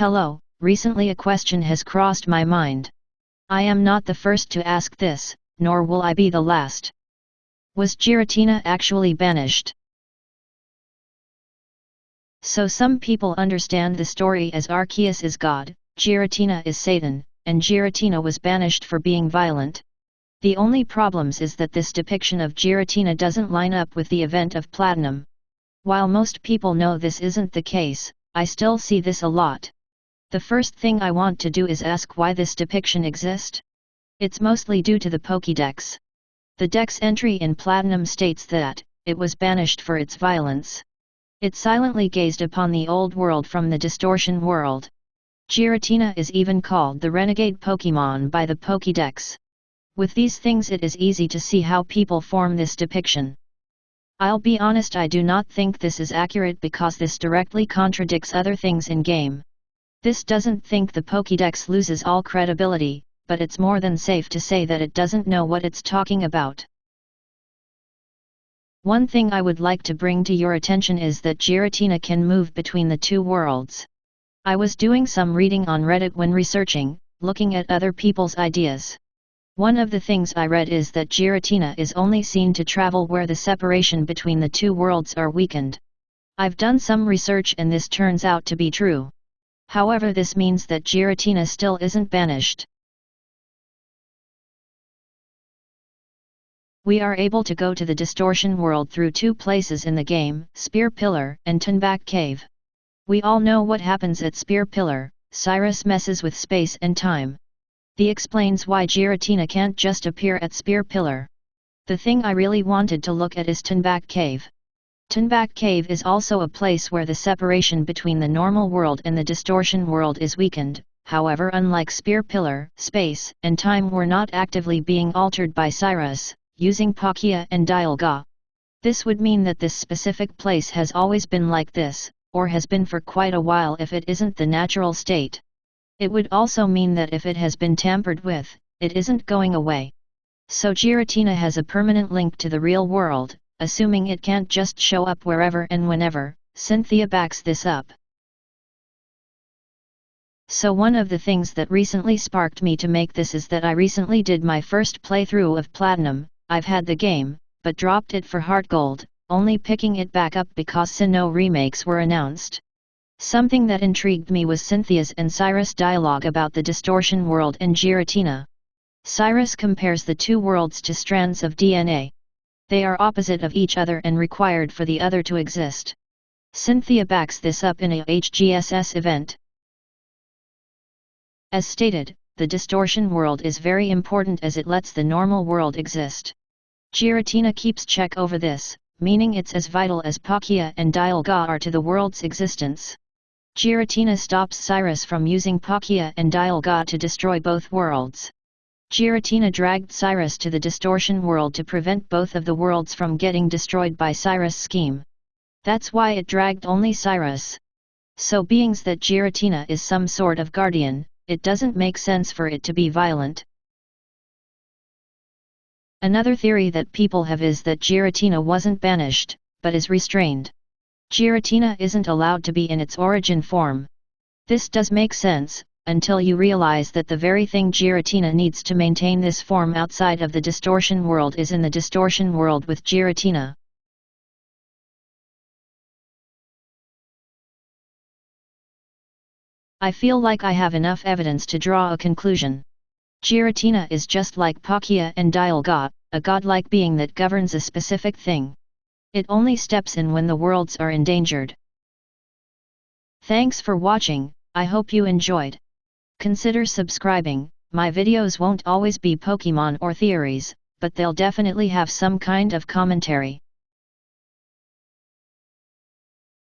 Hello, recently a question has crossed my mind. I am not the first to ask this, nor will I be the last. Was Giratina actually banished? So some people understand the story as Arceus is God, Giratina is Satan, and Giratina was banished for being violent. The only problems is that this depiction of Giratina doesn't line up with the event of Platinum. While most people know this isn't the case, I still see this a lot. The first thing I want to do is ask why this depiction exists. It's mostly due to the Pokedex. The Dex entry in Platinum states that it was banished for its violence. It silently gazed upon the old world from the Distortion World. Giratina is even called the renegade Pokémon by the Pokédex. With these things it is easy to see how people form this depiction. I'll be honest, I do not think this is accurate because this directly contradicts other things in game. This doesn't think the Pokédex loses all credibility, but it's more than safe to say that it doesn't know what it's talking about. One thing I would like to bring to your attention is that Giratina can move between the two worlds. I was doing some reading on Reddit when researching, looking at other people's ideas. One of the things I read is that Giratina is only seen to travel where the separation between the two worlds are weakened. I've done some research and this turns out to be true. However, this means that Giratina still isn't banished. We are able to go to the Distortion World through two places in the game, Spear Pillar and Turnback Cave. We all know what happens at Spear Pillar. Cyrus messes with space and time. This explains why Giratina can't just appear at Spear Pillar. The thing I really wanted to look at is Turnback Cave. Turnback Cave is also a place where the separation between the normal world and the Distortion World is weakened. However, unlike Spear Pillar, space and time were not actively being altered by Cyrus, using Palkia and Dialga. This would mean that this specific place has always been like this, or has been for quite a while if it isn't the natural state. It would also mean that if it has been tampered with, it isn't going away. So Giratina has a permanent link to the real world, assuming it can't just show up wherever and whenever. Cynthia backs this up. So one of the things that recently sparked me to make this is that I recently did my first playthrough of Platinum. I've had the game, but dropped it for Heart Gold, only picking it back up because Sinnoh remakes were announced. Something that intrigued me was Cynthia's and Cyrus' dialogue about the Distortion World and Giratina. Cyrus compares the two worlds to strands of DNA. They are opposite of each other and required for the other to exist. Cynthia backs this up in a HGSS event. As stated, the Distortion World is very important as it lets the normal world exist. Giratina keeps check over this, meaning it's as vital as Palkia and Dialga are to the world's existence. Giratina stops Cyrus from using Palkia and Dialga to destroy both worlds. Giratina dragged Cyrus to the Distortion World to prevent both of the worlds from getting destroyed by Cyrus' scheme. That's why it dragged only Cyrus. So beings that Giratina is some sort of guardian, it doesn't make sense for it to be violent. Another theory that people have is that Giratina wasn't banished, but is restrained. Giratina isn't allowed to be in its origin form. This does make sense, until you realize that the very thing Giratina needs to maintain this form outside of the Distortion World is in the Distortion World with Giratina. I feel like I have enough evidence to draw a conclusion. Giratina is just like Palkia and Dialga, a godlike being that governs a specific thing. It only steps in when the worlds are endangered. Thanks for watching, I hope you enjoyed. Consider subscribing. My videos won't always be Pokemon or theories, but they'll definitely have some kind of commentary.